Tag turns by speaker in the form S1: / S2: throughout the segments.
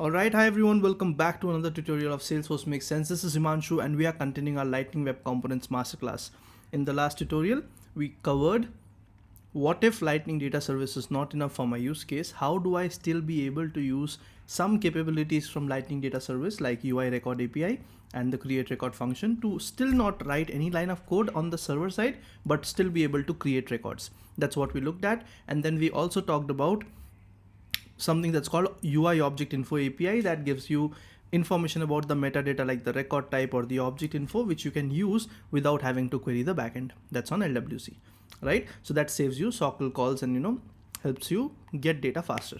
S1: Alright, hi everyone, welcome back to another tutorial of Salesforce Makes Sense. This is Himanshu and we are continuing our Lightning Web Components masterclass. In the last tutorial, we covered what if Lightning Data Service is not enough for my use case. How do I still be able to use some capabilities from Lightning Data Service like UI Record API and the create record function to still not write any line of code on the server side, but still be able to create records. That's what we looked at. And then we also talked about something that's called UI object info API that gives you information about the metadata like the record type or the object info, which you can use without having to query the backend. That's on LWC, right? So that saves you SOQL calls and helps you get data faster.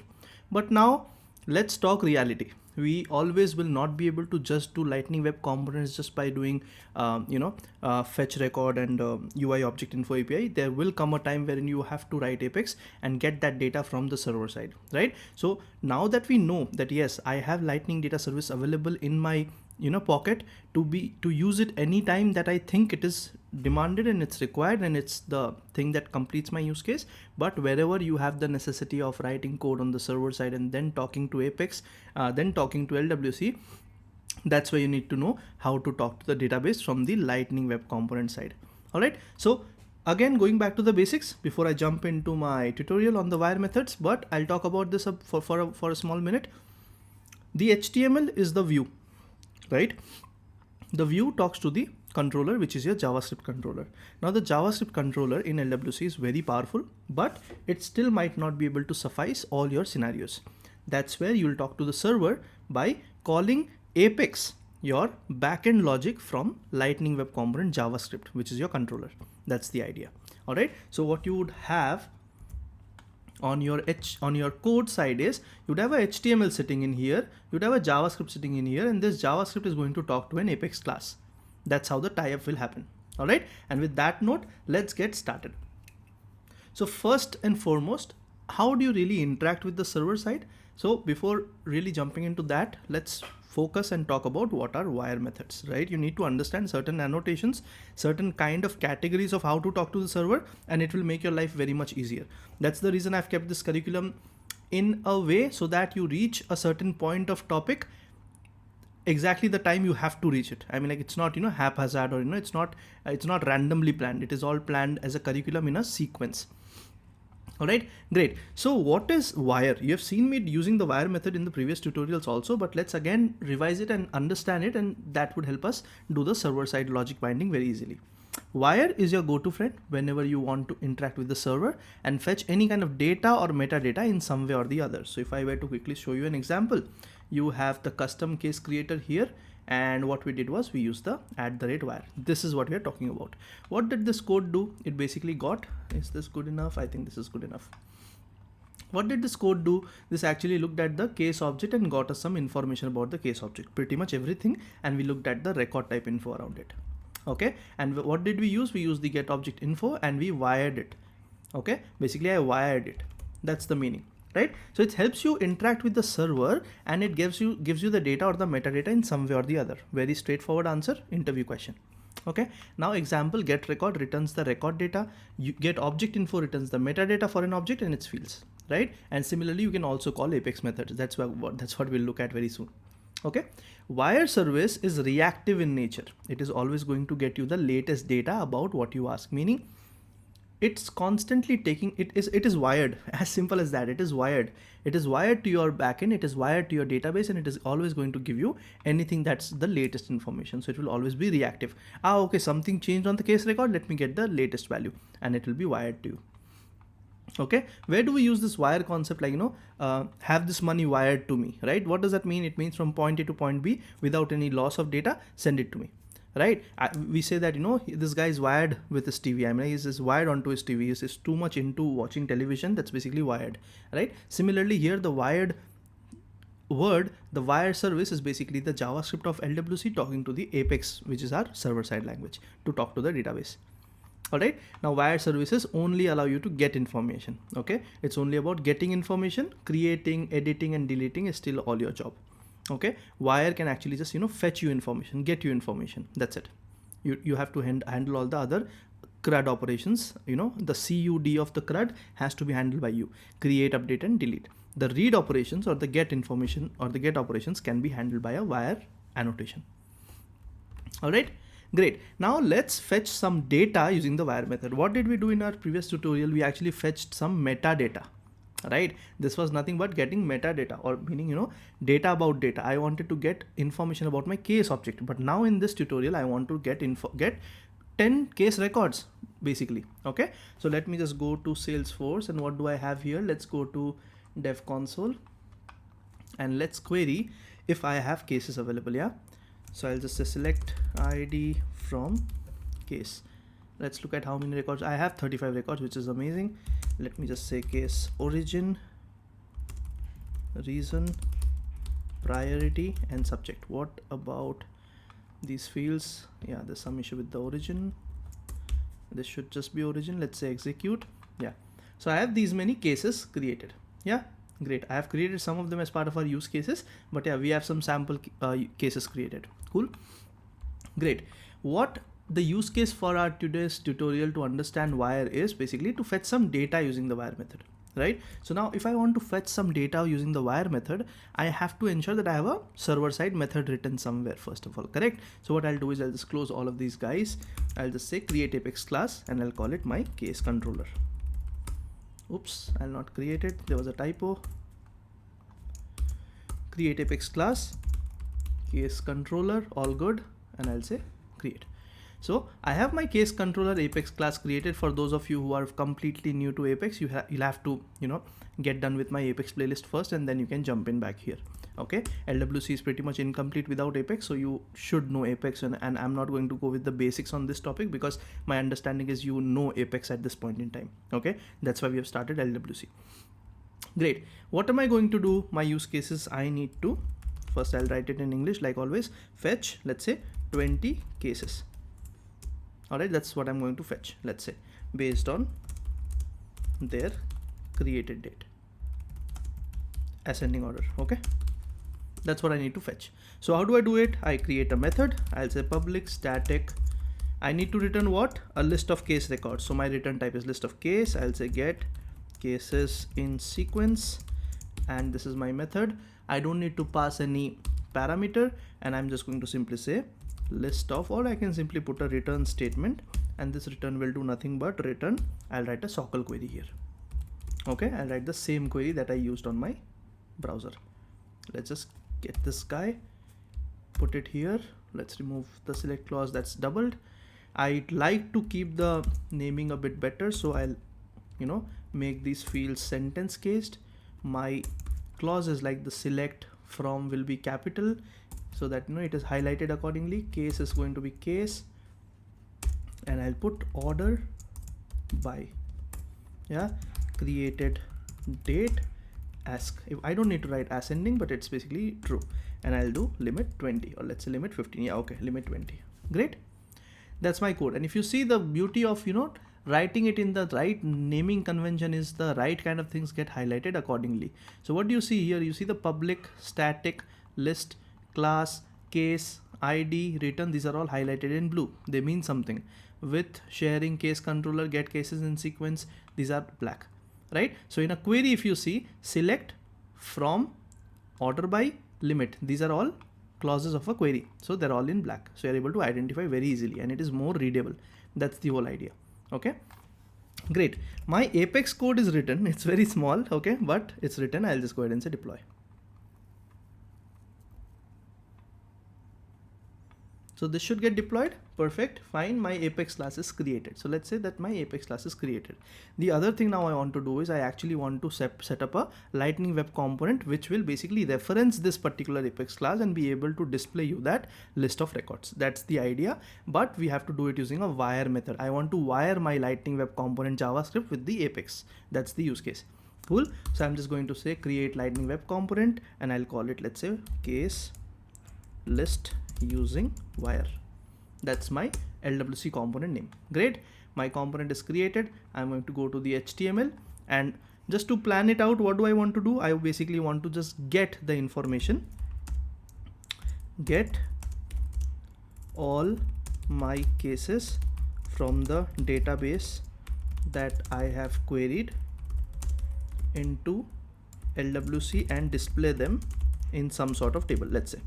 S1: But now let's talk reality. We always will not be able to just do Lightning Web Components just by doing fetch record and UI object info API. There will come a time wherein you have to write Apex and get that data from the server side, right? So now that we know that yes, I have Lightning Data Service available in my pocket to use it anytime that I think it is demanded and it's required and it's the thing that completes my use case. But wherever you have the necessity of writing code on the server side and then talking to Apex, then talking to LWC, that's where you need to know how to talk to the database from the Lightning Web Component side. All right, so again, going back to the basics before I jump into my tutorial on the wire methods, but I'll talk about this for a small minute. The HTML is the view, right? The view talks to the controller, which is your JavaScript controller. Now the JavaScript controller in LWC is very powerful, but it still might not be able to suffice all your scenarios. That's where you'll talk to the server by calling Apex, your backend logic from Lightning Web Component JavaScript, which is your controller. That's the idea. All right. So what you would have on your code side is you'd have a HTML sitting in here, you'd have a JavaScript sitting in here, and this JavaScript is going to talk to an Apex class. That's how the tie-up will happen. All right. And with that note, let's get started. So first and foremost, how do you really interact with the server side? So before really jumping into that, let's focus and talk about what are wire methods, right? You need to understand certain annotations, certain kind of categories of how to talk to the server, and it will make your life very much easier. That's the reason I've kept this curriculum in a way so that you reach a certain point of topic exactly the time you have to reach it. I mean, like, it's not haphazard or it's not randomly planned. It is all planned as a curriculum in a sequence. All right, great. So what is wire? You have seen me using the wire method in the previous tutorials also, but let's again revise it and understand it, and that would help us do the server side logic binding very easily. Wire is your go-to friend whenever you want to interact with the server and fetch any kind of data or metadata in some way or the other. So if I were to quickly show you an example, you have the custom case creator here, and what we did was we used the @wire. This is what we are talking about. What did this code do? It basically got, is this good enough? I think this is good enough. What did this code do? This actually looked at the case object and got us some information about the case object, pretty much everything. And we looked at the record type info around it. Okay. And what did we use? We used the get object info and we wired it. Okay. Basically I wired it. That's the meaning. Right? So it helps you interact with the server and it gives you the data or the metadata in some way or the other. Very straightforward answer, interview question. Okay. Now example, get record returns the record data. You get object info returns the metadata for an object and its fields. Right? And similarly, you can also call Apex methods. That's what we'll look at very soon. Okay. Wire service is reactive in nature. It is always going to get you the latest data about what you ask, meaning it's constantly taking, it is wired, as simple as that. It is wired to your backend, it is wired to your database, and it is always going to give you anything that's the latest information. So it will always be reactive. Okay, something changed on the case record, let me get the latest value, and it will be wired to you. Okay, where do we use this wire concept? Like, have this money wired to me, right? What does that mean? It means from point A to point B without any loss of data, send it to me. Right? We say that, this guy is wired with his TV. I mean, he's wired onto his TV. He's too much into watching television. That's basically wired, right? Similarly, here the wired word, the wire service is basically the JavaScript of LWC talking to the Apex, which is our server side language, to talk to the database. All right. Now, wire services only allow you to get information. Okay. It's only about getting information. Creating, editing, and deleting is still all your job. Okay, wire can actually just fetch you information, get you information. That's it. You have to handle all the other CRUD operations. The CUD of the CRUD has to be handled by you. Create, update, and delete. the read operations or the get information or the get operations can be handled by a wire annotation. All right, great. Now let's fetch some data using the wire method. What did we do in our previous tutorial? We actually fetched some metadata, right? This was nothing but getting metadata, or meaning, you know, data about data. I wanted to get information about my case object, but now in this tutorial I want to get 10 case records basically. Okay, so let me just go to Salesforce, and what do I have here? Let's go to dev console and let's query if I have cases available. Yeah, so I'll just say select ID from case. Let's look at how many records I have. 35 records, which is amazing. Let me just say case origin, reason, priority, and subject. What about these fields? Yeah, there's some issue with the origin. This should just be origin. Let's say execute. Yeah, so I have these many cases created. Yeah, great. I have created some of them as part of our use cases, but yeah, we have some sample cases created. Cool, great. What the use case for our today's tutorial to understand wire is basically to fetch some data using the wire method, right? So now if I want to fetch some data using the wire method, I have to ensure that I have a server side method written somewhere first of all, correct? So what I'll do is I'll just close all of these guys. I'll just say create Apex class and I'll call it my case controller. Oops, I'll not create it. There was a typo. Create Apex class, case controller, all good. And I'll say create. So I have my case controller Apex class created. For those of you who are completely new to Apex, you'll have to, you know, get done with my Apex playlist first, and then you can jump in back here. Okay, LWC is pretty much incomplete without Apex, so you should know Apex, and I'm not going to go with the basics on this topic because my understanding is you know Apex at this point in time. Okay, that's why we have started LWC. Great. What am I going to do? My use cases, I need to first, I'll write it in English like always. Fetch, let's say 20 cases. All right, that's what I'm going to fetch, let's say, based on their created date, ascending order. Okay, that's what I need to fetch. So how do I do it? I create a method. I'll say public static. I need to return what? A list of case records. So my return type is list of case. I'll say get cases in sequence, and this is my method. I don't need to pass any parameter, and I'm just going to simply say list of, or I can simply put a return statement, and this return will do nothing but return. I'll write a SOQL query here. Okay, I'll write the same query that I used on my browser. Let's just get this guy, put it here. Let's remove the select clause that's doubled. I'd like to keep the naming a bit better, so I'll, you know, make these fields sentence cased. My clause is like the select from will be capital, so that, you know, it is highlighted accordingly. Case is going to be case, and I'll put order by, yeah, created date ask. If I don't need to write ascending, but it's basically true, and I'll do limit 20, or let's say limit 15. Yeah, okay, limit 20. Great, that's my code. And if you see, the beauty of, you know, writing it in the right naming convention is the right kind of things get highlighted accordingly. So what do you see here? You see the public static list, class, case, ID, return. These are all highlighted in blue. They mean something. With sharing, case controller, get cases in sequence, these are black, right? So in a query, if you see select, from, order by, limit, these are all clauses of a query, so they're all in black, so you're able to identify very easily, and it is more readable. That's the whole idea. Okay, great. My Apex code is written. It's very small, okay, but it's written. I'll just go ahead and say deploy. So this should get deployed. Perfect, fine. My Apex class is created. So let's say that my Apex class is created. The other thing now I want to do is I actually want to set up a Lightning Web component, which will basically reference this particular Apex class and be able to display you that list of records. That's the idea, but we have to do it using a wire method. I want to wire my Lightning Web component JavaScript with the Apex. That's the use case. Cool. So I'm just going to say create Lightning Web component, and I'll call it, let's say, case list using wire. That's my LWC component name. Great, my component is created. I'm going to go to the HTML, and just to plan it out, what do I want to do? I basically want to just get the information, get all my cases from the database that I have queried into LWC and display them in some sort of table, let's say.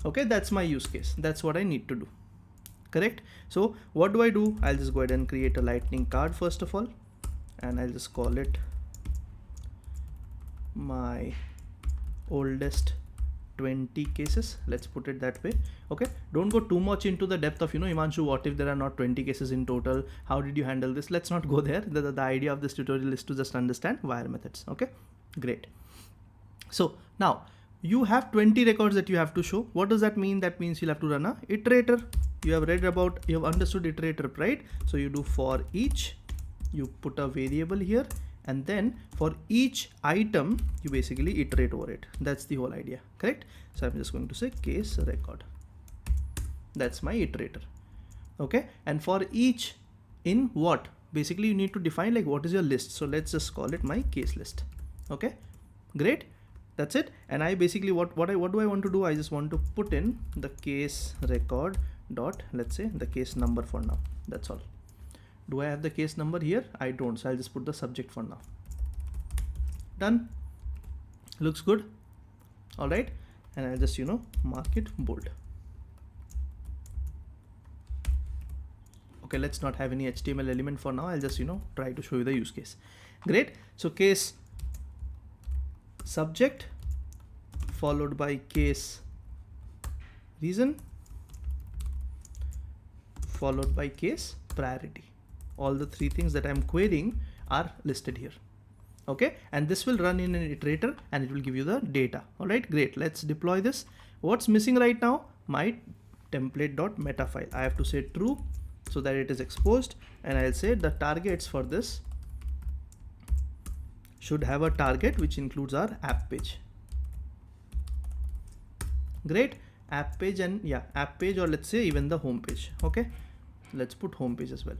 S1: Okay, that's my use case. That's what I need to do. Correct? So what do I do? I'll just go ahead and create a lightning card first of all, and I'll just call it my oldest 20 cases. Let's put it that way. Okay, don't go too much into the depth of, Himanshu, what if there are not 20 cases in total? How did you handle this? Let's not go there. The idea of this tutorial is to just understand wire methods. Okay, great. So now you have 20 records that you have to show. What does that mean? That means you'll have to run a iterator. You have understood iterator, right? So you do for each, you put a variable here, and then for each item you basically iterate over it. That's the whole idea, correct? So I'm just going to say case record. That's my iterator. Okay, and for each in what, basically you need to define like what is your list. So let's just call it my case list. Okay, great. That's it. And I basically what do I want to do? I just want to put in the case record dot, let's say, the case number for now. That's all. Do I have the case number here? I don't, so I'll just put the subject for now. Done. Looks good. All right, and I'll just mark it bold. Okay, let's not have any HTML element for now. I'll just try to show you the use case. Great. So case subject followed by case reason followed by case priority. All the three things that I'm querying are listed here. Okay, and this will run in an iterator and it will give you the data. All right, great. Let's deploy this. What's missing right now? My template.meta file. I have to say true so that it is exposed, and I'll say the targets for this should have a target which includes our app page. Great. App page, and yeah, app page, or let's say even the home page. Okay, let's put home page as well.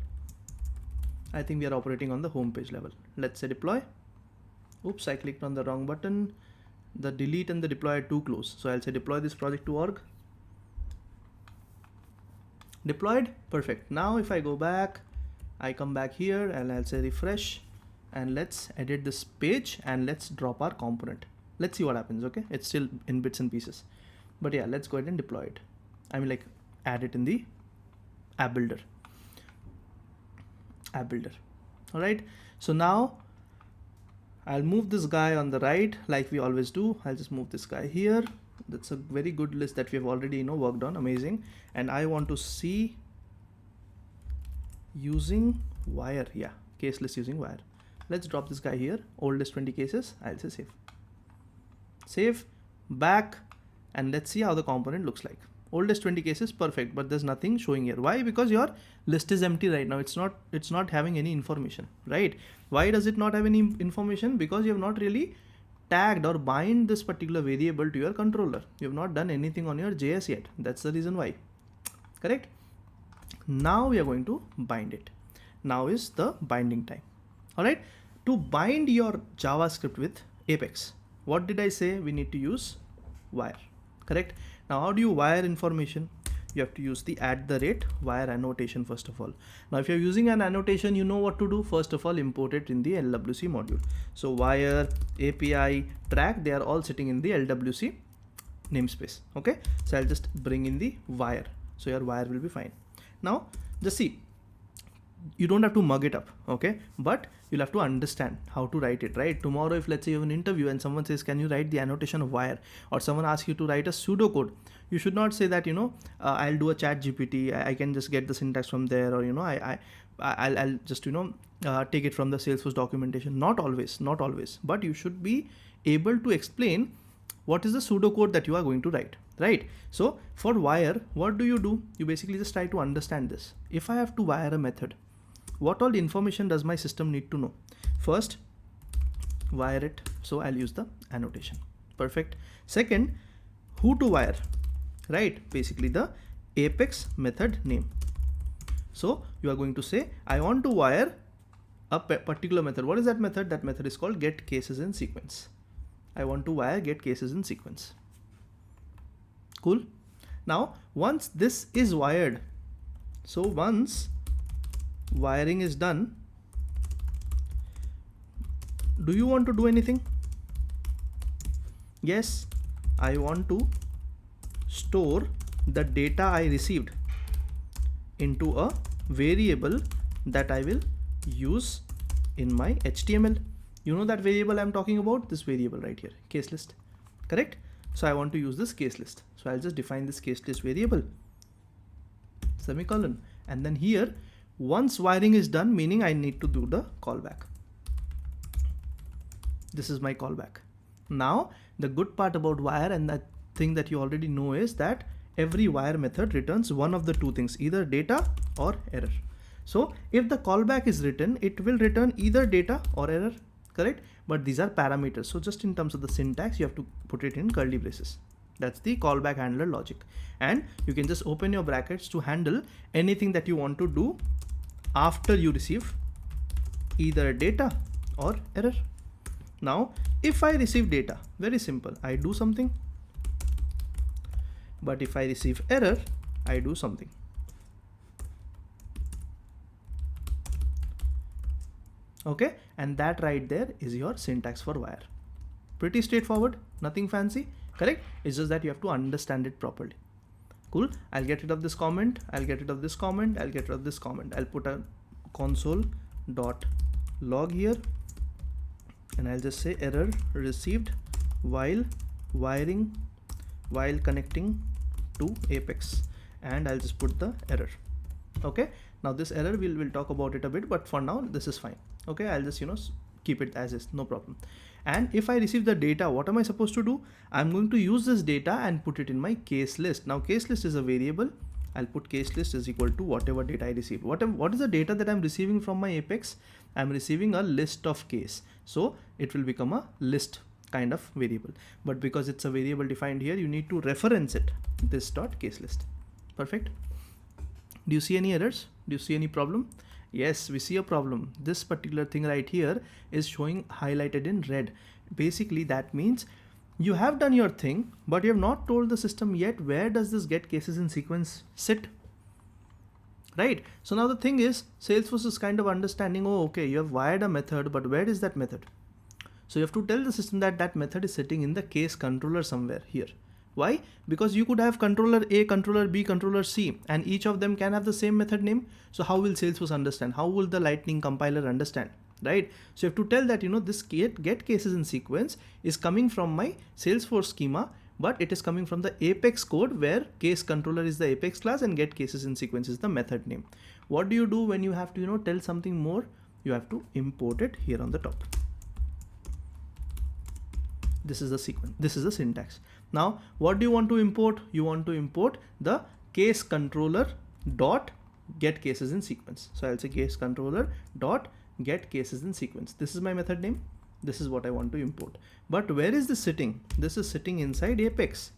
S1: I think we are operating on the home page level. Let's say deploy. Oops, I clicked on the wrong button. The delete and the deploy are too close. So I'll say deploy this project to org. Deployed. Perfect. Now if I go back, I come back here and I'll say refresh, and let's edit this page and let's drop our component. Let's see what happens. Okay, it's still in bits and pieces, but yeah, let's go ahead and deploy it. I mean, like, add it in the app builder. All right, so now I'll move this guy on the right like we always do. I'll just move this guy here. That's a very good list that we have already worked on. Amazing. And I want to see using wire. Yeah, case list using wire. Let's drop this guy here. Oldest 20 cases. I'll say save, back, and let's see how the component looks like. Oldest 20 cases, perfect, but there's nothing showing here. Why? Because your list is empty right now. It's not having any information, right? Why does it not have any information? Because you have not really tagged or bind this particular variable to your controller. You have not done anything on your JS yet. That's the reason why. Correct? Now we are going to bind it. Now is the binding time. All right. To bind your JavaScript with Apex, what did I say? We need to use wire. Correct? Now, how do you wire information? You have to use the @wire annotation first of all. Now, if you're using an annotation, you know what to do. First of all, import it in the LWC module. So wire, API, track, they are all sitting in the LWC namespace. Okay. So I'll just bring in the wire. So your wire will be fine. Now, just see, you don't have to mug it up, okay, but you'll have to understand how to write it, right? Tomorrow, if let's say you have an interview and someone says, can you write the annotation of wire, or someone asks you to write a pseudocode, you should not say that, I'll do a chat GPT, I can just get the syntax from there, or I'll just take it from the Salesforce documentation. Not always, but you should be able to explain what is the pseudocode that you are going to write, right? So for wire, what do? You basically just try to understand this. If I have to wire a method, what all information does my system need to know? First, wire it. So I'll use the annotation. Perfect. Second, who to wire, right? Basically the Apex method name. So you are going to say, I want to wire a particular method. What is that method? That method is called get cases in sequence. I want to wire get cases in sequence. Cool. Now, once this is wired, so once wiring is done, do you want to do anything? Yes, I want to store the data I received into a variable that I will use in my HTML. You know that variable I'm talking about, this variable right here, case list, correct? So I want to use this case list. So I'll just define this case list variable, semicolon, and then here, once wiring is done, meaning I need to do the callback. This is my callback. Now, the good part about wire and that thing that you already know is that every wire method returns one of the two things, either data or error. So if the callback is written, it will return either data or error, correct? But these are parameters. So just in terms of the syntax, you have to put it in curly braces. That's the callback handler logic. And you can just open your brackets to handle anything that you want to do after you receive either data or error. Now, if I receive data, very simple, I do something. But if I receive error, I do something. Okay, and that right there is your syntax for wire. Pretty straightforward, nothing fancy, correct? It's just that you have to understand it properly. Cool. I'll get rid of this comment. I'll get rid of this comment. I'll get rid of this comment. I'll put a console.log here, and I'll just say error received while connecting to Apex, and I'll just put the error. Okay, now this error we'll talk about it a bit, but for now this is fine. Okay, I'll just keep it as is, no problem. And if I receive the data, what am I supposed to do? I'm going to use this data and put it in my case list. Now case list is a variable. I'll put case list is equal to whatever data I received. What is the data that I'm receiving from my Apex? I'm receiving a list of case, so it will become a list kind of variable. But because it's a variable defined here, you need to reference it, this dot case list. Perfect. Do you see any errors? Do you see any problem? Yes, we see a problem. This particular thing right here is showing highlighted in red. Basically that means you have done your thing, but you have not told the system yet where does this get cases in sequence sit, right? So now the thing is, Salesforce is kind of understanding, oh okay, you have wired a method, but where is that method? So you have to tell the system that that method is sitting in the case controller somewhere here. Why? Because you could have controller A, controller B, controller C, and each of them can have the same method name. So how will Salesforce understand? How will the Lightning compiler understand? Right? So you have to tell that, this get cases in sequence is coming from my Salesforce schema, but it is coming from the Apex code where case controller is the Apex class and get cases in sequence is the method name. What do you do when you have to, tell something more? You have to import it here on the top. This is the sequence. This is the syntax. Now, what do you want to import? You want to import the case controller dot get cases in sequence. So I'll say case controller dot get cases in sequence. This is my method name. This is what I want to import. But where is this sitting? This is sitting inside Apex,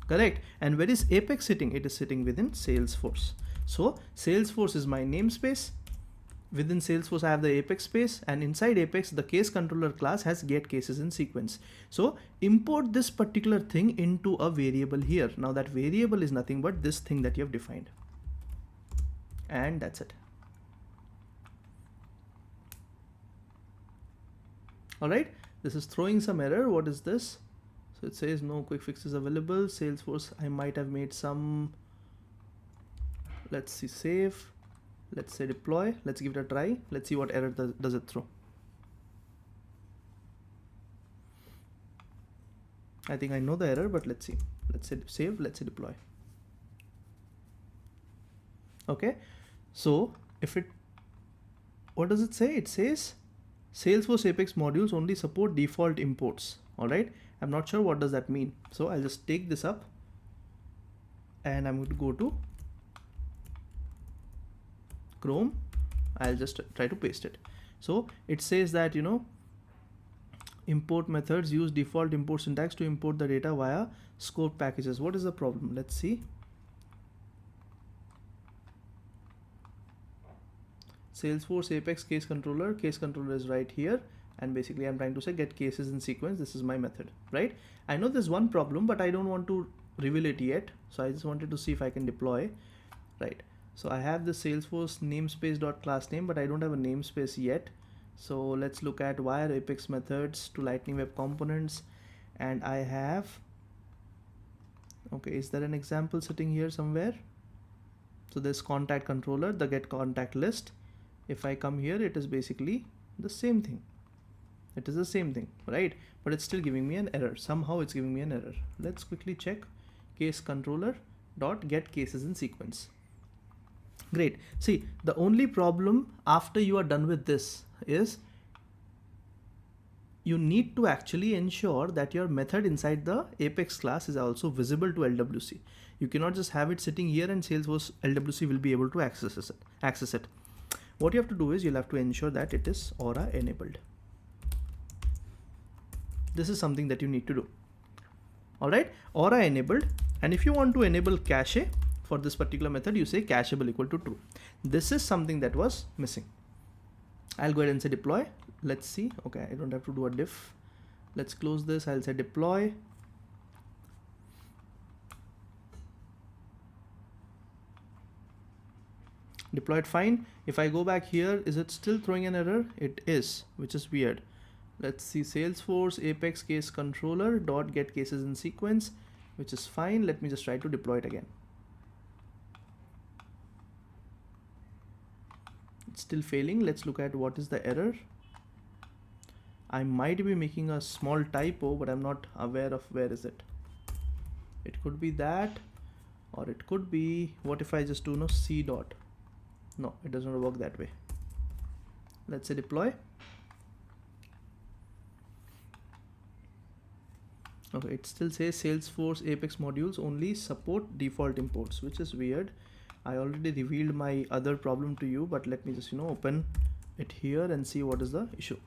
S1: correct? And where is Apex sitting? It is sitting within Salesforce. So Salesforce is my namespace. Within Salesforce, I have the Apex space, and inside Apex, the case controller class has get cases in sequence. So import this particular thing into a variable here. Now that variable is nothing but this thing that you have defined. And that's it. All right, this is throwing some error. What is this? So it says no quick fixes available. Salesforce, I might have made some, let's see, save. Let's say deploy. Let's give it a try. Let's see what error does it throw. I think I know the error, but let's see. Let's say save. Let's say deploy. Okay. So what does it say? It says Salesforce Apex modules only support default imports. All right. I'm not sure what does that mean. So I'll just take this up and I'm going to go to Chrome. I'll just try to paste it. So it says that, import methods use default import syntax to import the data via scope packages. What is the problem? Let's see. Salesforce Apex case controller is right here. And basically I'm trying to say get cases in sequence. This is my method, right? I know there's one problem, but I don't want to reveal it yet. So I just wanted to see if I can deploy, right? So I have the Salesforce namespace.class name, but I don't have a namespace yet. So let's look at wire Apex methods to Lightning Web Components, and I have, okay, is there an example sitting here somewhere? So this contact controller, the get contact list. If I come here, it is basically the same thing. It is the same thing, right? But it's still giving me an error. Somehow it's giving me an error. Let's quickly check case controller dot get cases in sequence. Great. See, the only problem after you are done with this is you need to actually ensure that your method inside the Apex class is also visible to LWC. You cannot just have it sitting here and Salesforce LWC will be able to access it. What you have to do is you'll have to ensure that it is Aura enabled. This is something that you need to do. All right, Aura enabled. And if you want to enable cache for this particular method, you say cacheable equal to true. This is something that was missing. I'll go ahead and say deploy. Let's see. Okay, I don't have to do a diff. Let's close this. I'll say deploy. Deployed fine. If I go back here, is it still throwing an error? It is, which is weird. Let's see, Salesforce Apex case controller dot get cases in sequence, which is fine. Let me just try to deploy it again. It's still failing. Let's look at what is the error. I might be making a small typo, but I'm not aware of where is it. It could be that, or it could be, what if I just do no C dot? No, it does not work that way. Let's say deploy. Okay, it still says Salesforce Apex modules only support default imports, which is weird. I already revealed my other problem to you, but let me just, open it here and see what is the issue.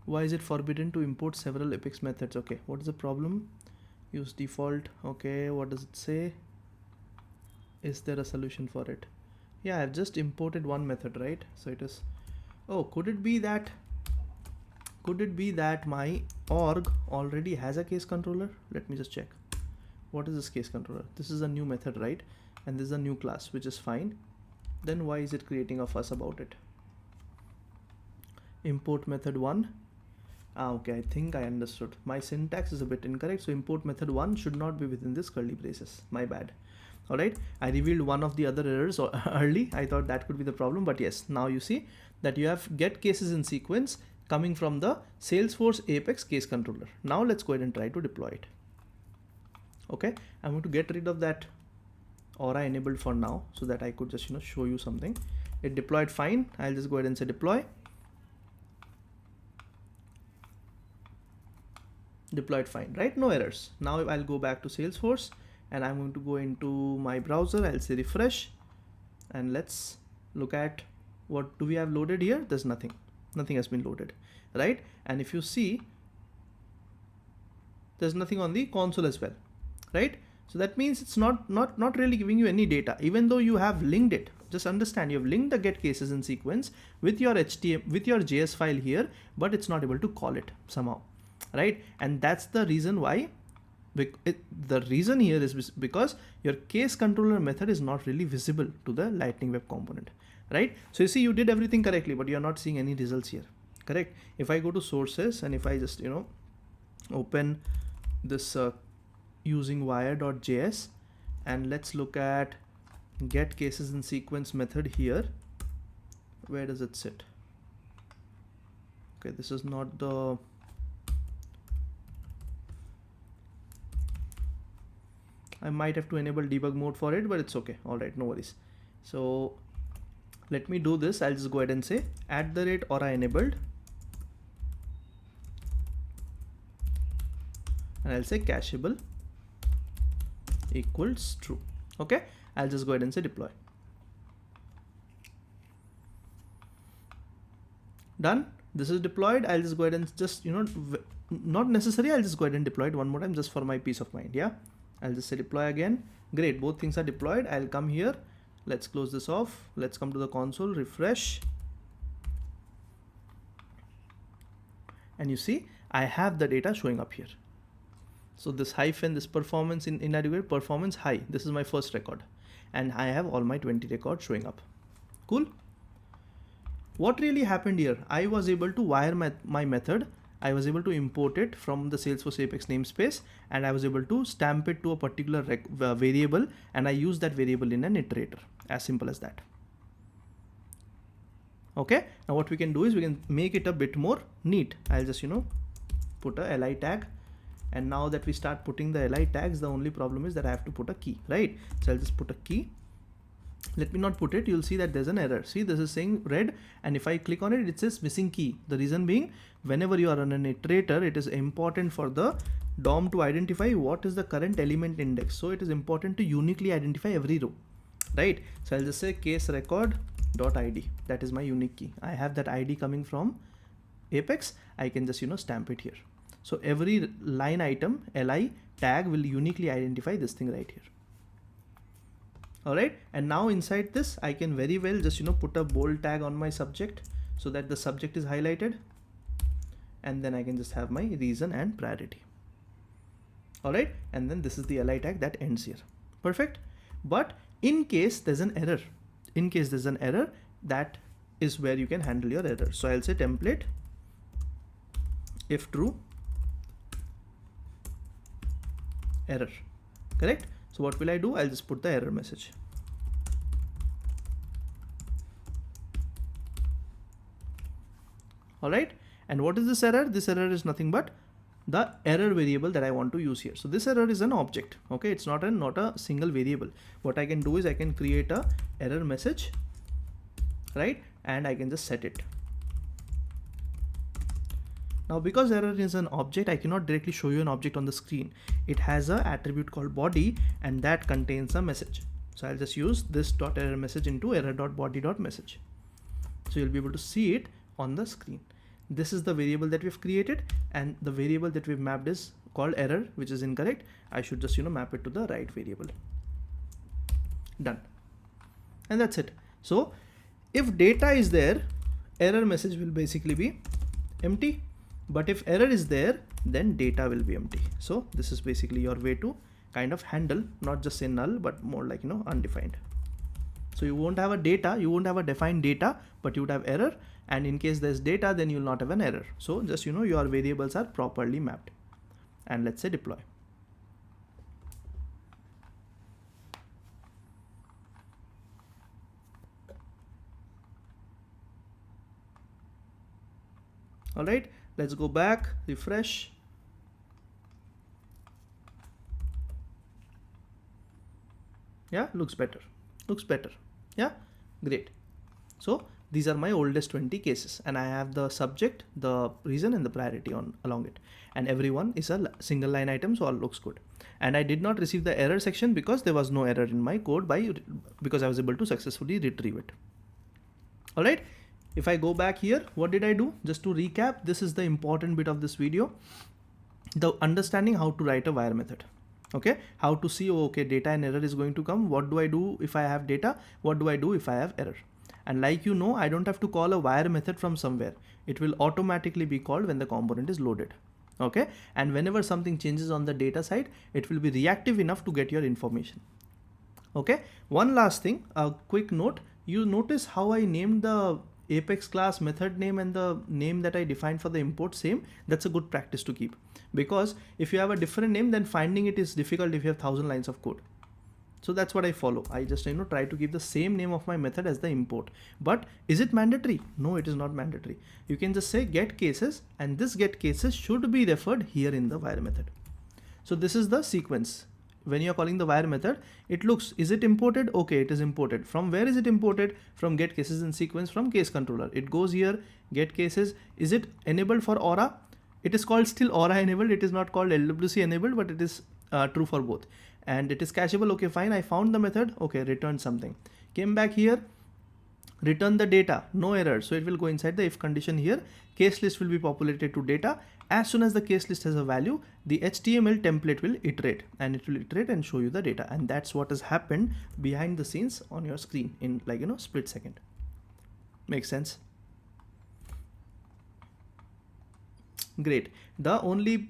S1: Why is it forbidden to import several Apex methods? Okay, what is the problem? Use default. Okay, what does it say? Is there a solution for it? Yeah, I've just imported one method, right? So it is, oh, could it be that my org already has a case controller? Let me just check. What is this case controller? This is a new method, right? And this is a new class, which is fine. Then why is it creating a fuss about it? Import method 1. Okay, I think I understood. My syntax is a bit incorrect. So import method 1 should not be within this curly braces. My bad. All right, I revealed one of the other errors early. I thought that could be the problem, but yes, now you see that you have get cases in sequence coming from the Salesforce Apex case controller. Now let's go ahead and try to deploy it. Okay, I'm going to get rid of that Aura enabled for now so that I could just show you something. It deployed fine. I'll just go ahead and say deploy. Deployed fine, right? No errors. Now I'll go back to Salesforce and I'm going to go into my browser. I'll say refresh and let's look at what do we have loaded here. There's nothing has been loaded, right? And if you see, there's nothing on the console as well, right? So that means it's not really giving you any data, even though you have linked it. Just understand, you have linked the get cases in sequence with your HTML, with your JS file here, but it's not able to call it somehow, right? And that's the reason why. The reason here is because your case controller method is not really visible to the Lightning Web component, right? So you see, you did everything correctly, but you're not seeing any results here, correct? If I go to sources and if I just, open this using wire.js and let's look at get cases in sequence method here. Where does it sit? Okay, this is not the, I might have to enable debug mode for it, but it's okay. All right, no worries. So let me do this. I'll just go ahead and say @Aura enabled. And I'll say cacheable equals true. Okay, I'll just go ahead and say deploy. Done. This is deployed. I'll just go ahead and just, not necessary. I'll just go ahead and deploy it one more time just for my peace of mind. Yeah. I'll just say deploy again. Great, both things are deployed. I'll come here. Let's close this off. Let's come to the console, refresh. And you see, I have the data showing up here. So this hyphen, this performance in inadequate performance high. This is my first record. And I have all my 20 records showing up. Cool. what really happened here? I was able to wire my method. I was able to import it from the Salesforce Apex namespace, and I was able to stamp it to a particular variable, and I use that variable in an iterator. As simple as that. Okay, now what we can do is we can make it a bit more neat. I'll just, put a li tag, and now that we start putting the li tags, the only problem is that I have to put a key, right? So I'll just put a key. Let me not put it. You'll see that there's an error. See, this is saying red, and if I click on it, it says missing key. The reason being, whenever you are on an iterator, it is important for the DOM to identify what is the current element index. So it is important to uniquely identify every row, right? So I'll just say case record dot id. That is my unique key. I have that id coming from Apex. I can just, stamp it here. So every line item li tag will uniquely identify this thing right here. All right, and now inside this, I can very well just, put a bold tag on my subject so that the subject is highlighted, and then I can just have my reason and priority. All right, and then this is the li tag that ends here. Perfect. But in case there's an error, that is where you can handle your error. So I'll say template if true error. Correct. So what will I do? I'll just put the error message. All right. And what is this error? This error is nothing but the error variable that I want to use here. So this error is an object. Okay. It's not a single variable. What I can do is I can create a error message, right? And I can just set it. Now, because error is an object, I cannot directly show you an object on the screen. It has an attribute called body, and that contains a message. So I'll just use this dot error message into error.body.message. So you'll be able to see it on the screen. This is the variable that we've created, and the variable that we've mapped is called error, which is incorrect. I should just, map it to the right variable. Done. And that's it. So if data is there, error message will basically be empty. But if error is there, then data will be empty. So this is basically your way to kind of handle, not just say null, but more like, undefined. So you won't have a data, you won't have a defined data, but you would have error. And in case there's data, then you'll not have an error. So just, your variables are properly mapped. And let's say deploy. All right. Let's go back, refresh. Yeah, looks better. Yeah, great. So these are my oldest 20 cases, and I have the subject, the reason, and the priority along it. And everyone is a single line item, so all looks good. And I did not receive the error section because there was no error in my code because I was able to successfully retrieve it. All right. If I go back here, what did I do? Just to recap, this is the important bit of this video. The understanding how to write a wire method. Okay, how to see, okay, data and error is going to come. What do I do if I have data? What do I do if I have error? And like I don't have to call a wire method from somewhere. It will automatically be called when the component is loaded. Okay, and whenever something changes on the data side, it will be reactive enough to get your information. Okay, one last thing, a quick note. You notice how I named the Apex class method name and the name that I defined for the import same. That's a good practice to keep, because if you have a different name, then finding it is difficult if you have 1000 lines of code. So that's what I follow. I just try to keep the same name of my method as the import. But is it mandatory? No, it is not mandatory. You can just say get cases, and this get cases should be referred here in the wire method. So this is the sequence. When you're calling the wire method, it looks, is it imported? Okay, it is imported. From where is it imported? From get cases in sequence from case controller. It goes here, get cases. Is it enabled for Aura? It is called still Aura enabled. It is not called LWC enabled, but it is true for both. And it is cacheable. Okay, fine. I found the method. Okay, returned something. Came back here, return the data, no error. So it will go inside the if condition here. Case list will be populated to data. As soon as the case list has a value, the HTML template will iterate, and it will iterate and show you the data. And that's what has happened behind the scenes on your screen in split second. Makes sense? Great. The only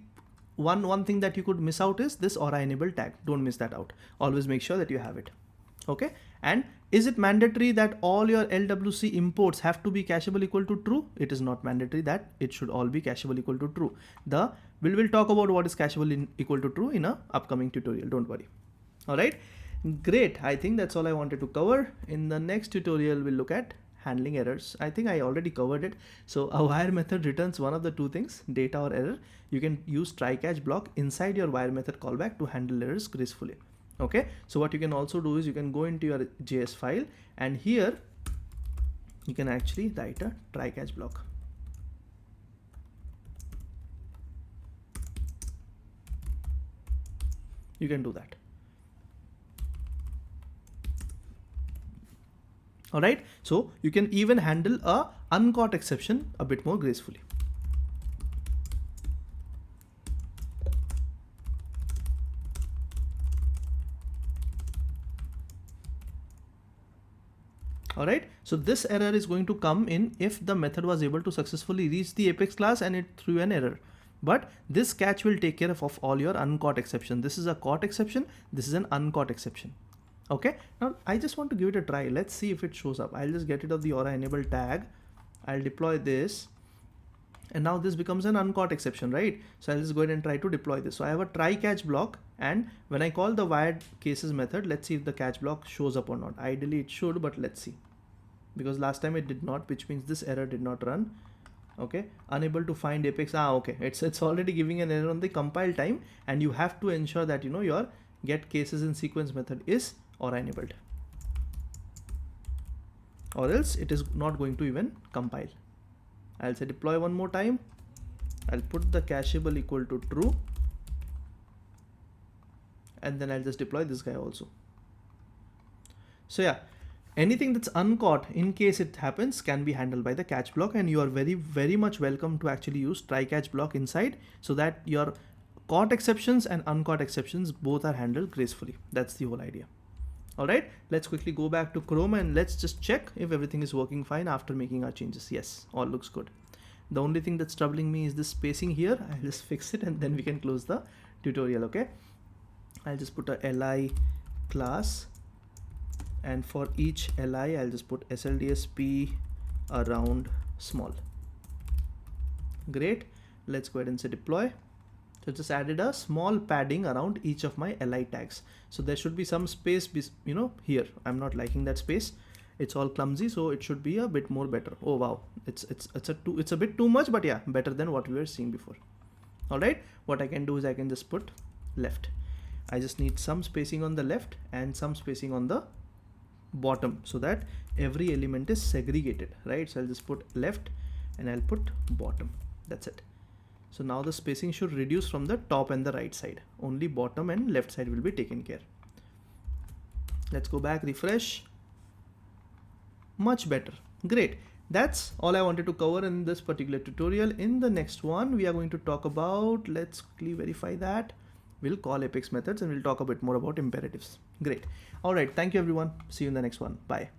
S1: one thing that you could miss out is this Aura enable tag. Don't miss that out. Always make sure that you have it. Okay, and is it mandatory that all your LWC imports have to be cacheable equal to true? It is not mandatory that it should all be cacheable equal to true. We will talk about what is cacheable equal to true in a upcoming tutorial, don't worry. All right, great. I think that's all I wanted to cover. In the next tutorial, we'll look at handling errors. I think I already covered it. So a wire method returns one of the two things, data or error. You can use try catch block inside your wire method callback to handle errors gracefully. Okay, so what you can also do is you can go into your JS file, and here you can actually write a try catch block. You can do that. All right, so you can even handle a uncaught exception a bit more gracefully. All right, so this error is going to come in if the method was able to successfully reach the Apex class and it threw an error. But this catch will take care of all your uncaught exception. This is a caught exception. This is an uncaught exception. Okay, now I just want to give it a try. Let's see if it shows up. I'll just get rid of the aura enable tag. I'll deploy this. And now this becomes an uncaught exception, right? So I'll just go ahead and try to deploy this. So I have a try catch block, and when I call the wired cases method, let's see if the catch block shows up or not. Ideally it should, but let's see. Because last time it did not, which means this error did not run. Okay, unable to find Apex. Okay, it's already giving an error on the compile time, and you have to ensure that your get cases in sequence method is aura enabled, or else it is not going to even compile. I'll say deploy one more time. I'll put the cacheable equal to true, and then I'll just deploy this guy also. So yeah, anything that's uncaught, in case it happens, can be handled by the catch block, and you are very much welcome to actually use try catch block inside, so that your caught exceptions and uncaught exceptions both are handled gracefully. That's the whole idea. All right, let's quickly go back to Chrome and let's just check if everything is working fine after making our changes. Yes, all looks good. The only thing that's troubling me is this spacing here. I'll just fix it and then we can close the tutorial. Okay, I'll just put a li class, and for each li I'll just put sldsp around small. Great, let's go ahead and say deploy. So just added a small padding around each of my li tags. So there should be some space, here. I'm not liking that space. It's all clumsy, so it should be a bit more better. Oh wow, it's a bit too much, but yeah, better than what we were seeing before. All right, what I can do is I can just put left. I just need some spacing on the left and some spacing on the bottom, so that every element is segregated, right? So I'll just put left and I'll put bottom. That's it. So now the spacing should reduce from the top and the right side. Only bottom and left side will be taken care. Let's go back, refresh. Much better. Great. That's all I wanted to cover in this particular tutorial. In the next one, we are going to talk about, let's quickly verify that. We'll call Apex methods and we'll talk a bit more about imperatives. Great. All right. Thank you, everyone. See you in the next one. Bye.